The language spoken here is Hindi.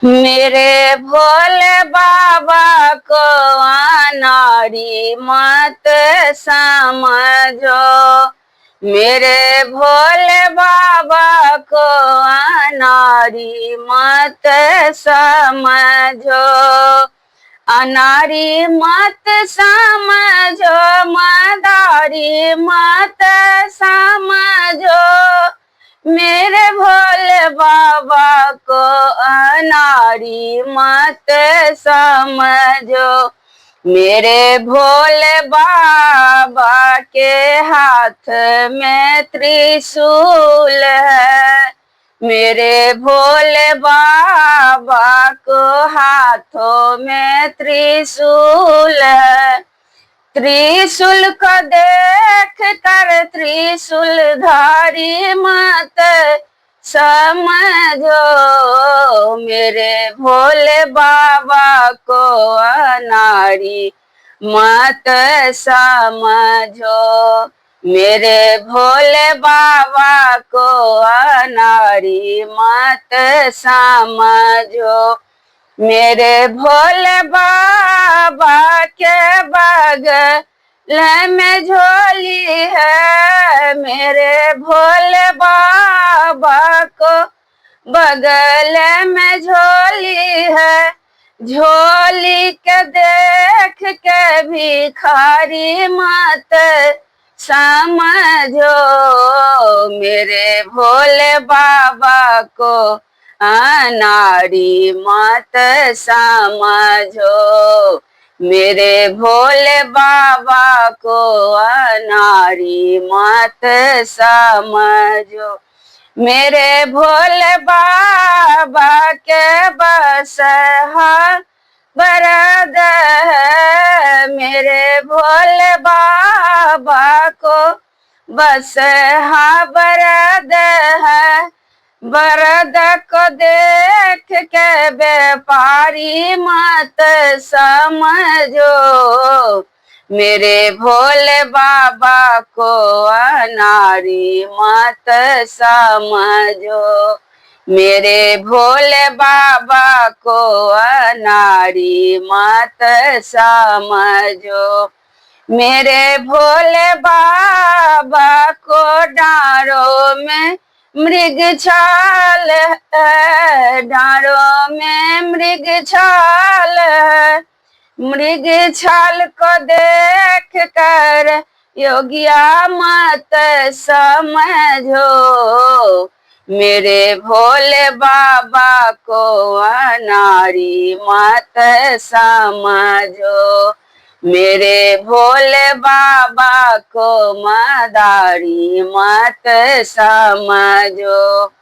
मेरे भोले बाबा को अनाड़ी मत समझो। मेरे भोले बाबा को अनाड़ी मत समझो। अनाड़ी मत समझो, मदारी मत समझो। मेरे भोले बाबा को अनाड़ी मत समझो। मेरे भोले बाबा के हाथ में त्रिशूल है। मेरे भोले बाबा को हाथों में त्रिशूल है। त्रिशूल को देख कर त्रिशूलधारी मत समझो। मेरे भोले बाबा को अनाड़ी मत समझो। मेरे भोले बाबा को अनाड़ी मत समझो। मेरे भोले बाबा के बगल में झोली है। मेरे भोले बाबा को बगल में झोली है। झोली के देख के भिखारी मत समझो। मेरे भोले बाबा को अनाड़ी मत समझो। मेरे भोले बाबा को अनाड़ी मत समझो। मेरे भोले बाबा के बसहा बरद है। मेरे भोले बाबा को बसहा बरद है। बरद को देख के व्यापारी मत समझो। मेरे भोले बाबा को अनाड़ी मत समझो। मेरे भोले बाबा को अनाड़ी मत समझो। मेरे भोले बाबा को डारों में मृग छाल है। डारों में मृग छाल है। मृग छाल को देख कर योगिया मत समझो। मेरे भोले बाबा को अनाड़ी मत समझो। मेरे भोले बाबा को मदारी मत समझो।